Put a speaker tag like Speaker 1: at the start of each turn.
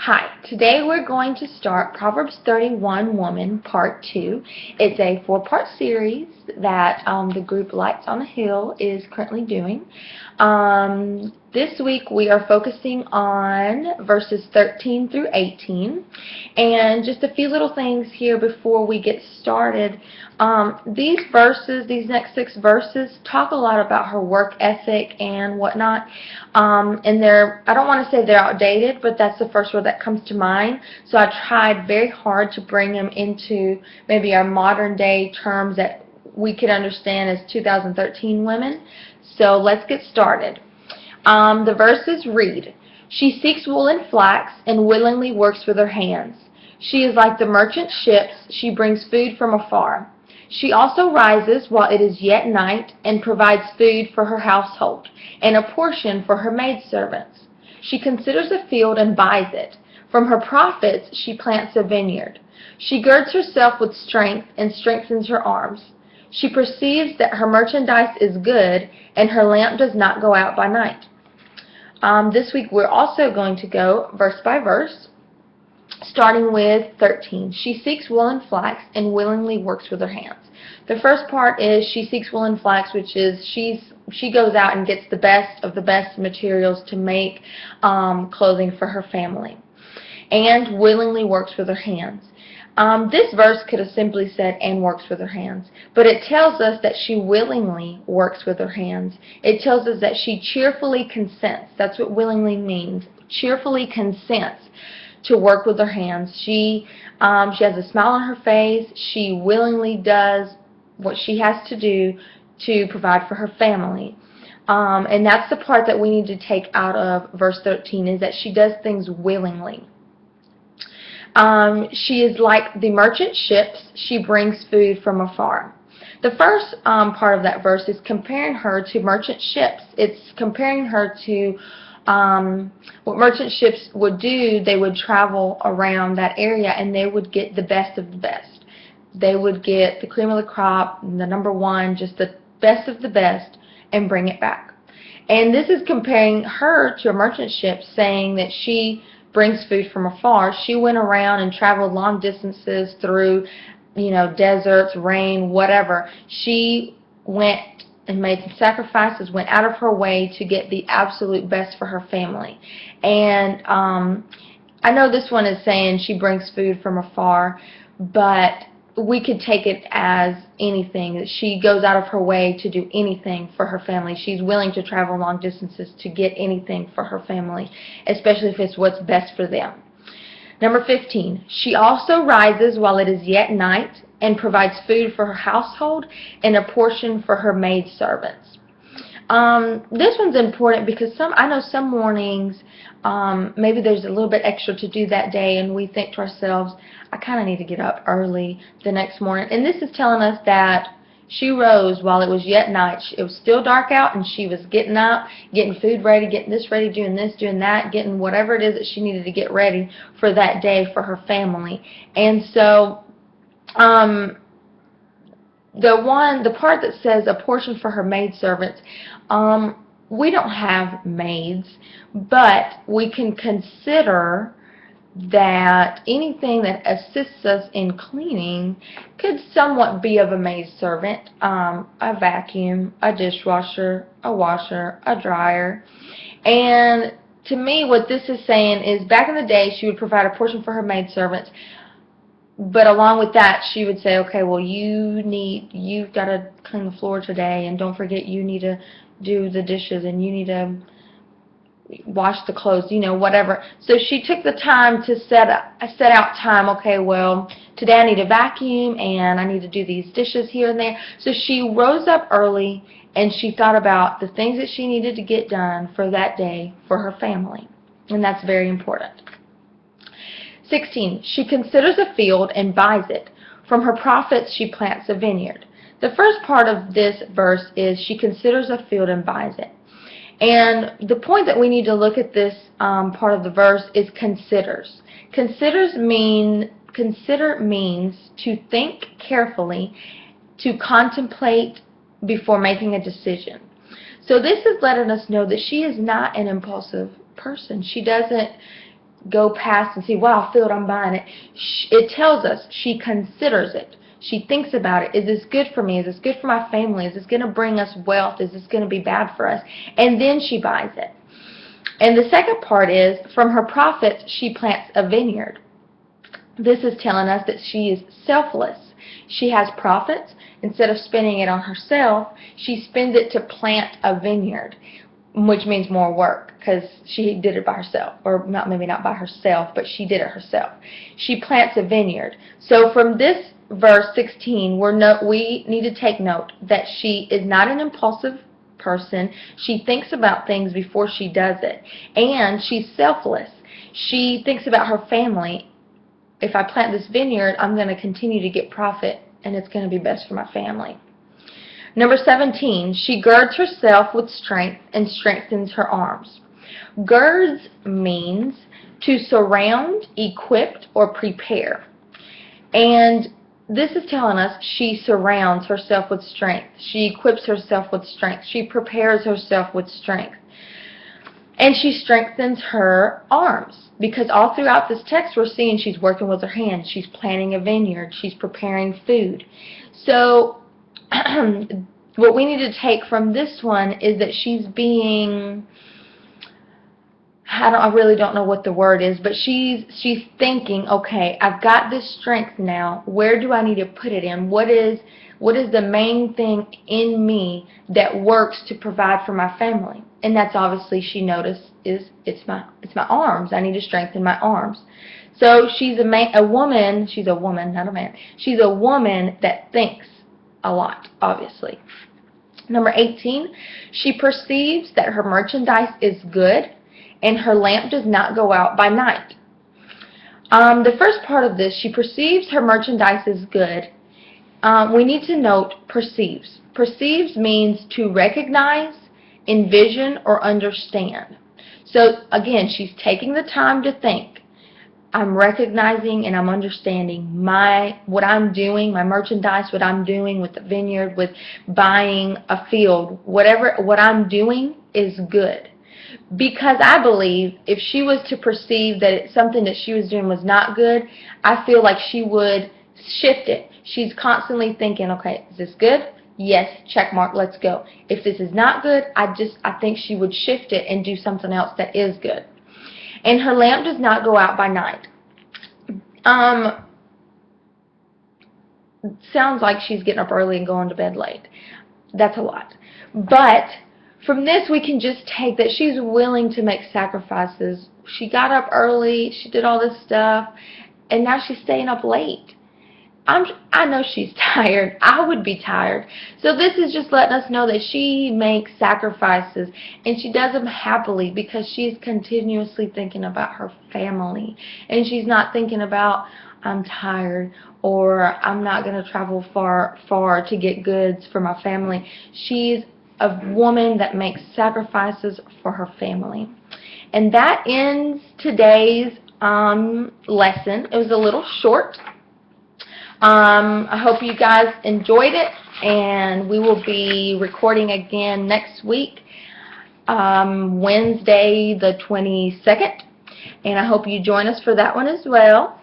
Speaker 1: Hi, today we're going to start Proverbs 31 Woman Part 2. It's a 4-part series that the group Lights on a Hill is currently doing. This week we are focusing on verses 13 through 18. And just a few little things here before we get started. These next 6 verses, talk a lot about her work ethic and whatnot. And I don't want to say they're outdated, but that's the first word that comes to mind. So I tried very hard to bring them into maybe our modern day terms that we could understand as 2013 women. So let's get started. The verses read, "She seeks wool and flax and willingly works with her hands. She is like the merchant ships, she brings food from afar. She also rises while it is yet night and provides food for her household and a portion for her maidservants. She considers a field and buys it. From her profits she plants a vineyard. She girds herself with strength and strengthens her arms. She perceives that her merchandise is good and her lamp does not go out by night." This week we're also going to go verse by verse, starting with 13. "She seeks wool and flax and willingly works with her hands." The first part is she seeks wool and flax, which is she goes out and gets the best of the best materials to make clothing for her family, and willingly works with her hands. This verse could have simply said, "and works with her hands," but it tells us that she willingly works with her hands. It tells us that she cheerfully consents. That's what willingly means. Cheerfully consents to work with her hands. She has a smile on her face. She willingly does what she has to do to provide for her family. And that's the part that we need to take out of verse 13, is that she does things willingly. She is like the merchant ships, she brings food from afar. The first part of that verse is comparing her to merchant ships. It's comparing her to what merchant ships would do. They would travel around that area and they would get the best of the best. They would get the cream of the crop, the number one, just the best of the best, and bring it back. And this is comparing her to a merchant ship, saying that she brings food from afar. She went around and traveled long distances through, deserts, rain, whatever. She went and made some sacrifices, went out of her way to get the absolute best for her family. And I know this one is saying she brings food from afar, but we could take it as anything, that she goes out of her way to do anything for her family. She's willing to travel long distances to get anything for her family, especially if it's what's best for them. Number 15, "She also rises while it is yet night and provides food for her household and a portion for her maidservants." This one's important because I know some mornings maybe there's a little bit extra to do that day, and we think to ourselves, I kind of need to get up early the next morning. And this is telling us that she rose while it was yet night. It was still dark out, and she was getting up, getting food ready, getting this ready, doing this, doing that, getting whatever it is that she needed to get ready for that day for her family. And so the part that says a portion for her maidservants, we don't have maids, but we can consider that anything that assists us in cleaning could somewhat be of a maidservant. A vacuum, a dishwasher, a washer, a dryer. And to me, what this is saying is, back in the day, she would provide a portion for her maidservants, but along with that, she would say, okay, well, you've got to clean the floor today, and don't forget you need to do the dishes, and you need to wash the clothes, whatever. So she took the time to set out time. Okay, well, today I need to vacuum and I need to do these dishes here and there. So she rose up early and she thought about the things that she needed to get done for that day for her family, and that's very important. 16, "She considers a field and buys it. From her profits she plants a vineyard." The first part of this verse is she considers a field and buys it. And the point that we need to look at this part of the verse is considers. Consider means to think carefully, to contemplate before making a decision. So this is letting us know that she is not an impulsive person. She doesn't go past and see, wow, field, I'm buying it. It tells us she considers it. She thinks about it. Is this good for me? Is this good for my family? Is this going to bring us wealth? Is this going to be bad for us? And then she buys it. And the second part is, from her profits, she plants a vineyard. This is telling us that she is selfless. She has profits. Instead of spending it on herself, she spends it to plant a vineyard, which means more work because she did it by herself, or maybe not by herself, but she did it herself. She plants a vineyard. So from this verse 16, we need to take note that she is not an impulsive person. She thinks about things before she does it, and she's selfless. She thinks about her family. If I plant this vineyard, I'm going to continue to get profit, and it's going to be best for my family. Number 17, she girds herself with strength and strengthens her arms. Girds means to surround, equip, or prepare. And this is telling us she surrounds herself with strength. She equips herself with strength. She prepares herself with strength. And she strengthens her arms, because all throughout this text we're seeing she's working with her hands. She's planting a vineyard. She's preparing food. So what we need to take from this one is that she's being, I really don't know what the word is, but she's thinking, okay, I've got this strength now. Where do I need to put it in? What is the main thing in me that works to provide for my family? And that's obviously, she noticed, it's my arms. I need to strengthen my arms. So she's a woman, not a man. She's a woman that thinks a lot, obviously. Number 18, she perceives that her merchandise is good and her lamp does not go out by night. The first part of this, she perceives her merchandise is good. We need to note perceives. Perceives means to recognize, envision, or understand. So again, she's taking the time to think. I'm recognizing and I'm understanding what I'm doing, my merchandise, what I'm doing with the vineyard, with buying a field, what I'm doing is good. Because I believe if she was to perceive that something that she was doing was not good, I feel like she would shift it. She's constantly thinking, okay, is this good? Yes, check mark, let's go. If this is not good, I think she would shift it and do something else that is good. And her lamp does not go out by night. Sounds like she's getting up early and going to bed late. That's a lot. But from this, we can just take that she's willing to make sacrifices. She got up early, she did all this stuff, and now she's staying up late. I know she's tired. I would be tired. So this is just letting us know that she makes sacrifices, and she does them happily because she's continuously thinking about her family. And she's not thinking about, I'm tired, or I'm not going to travel far to get goods for my family. She's a woman that makes sacrifices for her family. And that ends today's lesson. It was a little short. I hope you guys enjoyed it, and we will be recording again next week, Wednesday the 22nd, and I hope you join us for that one as well.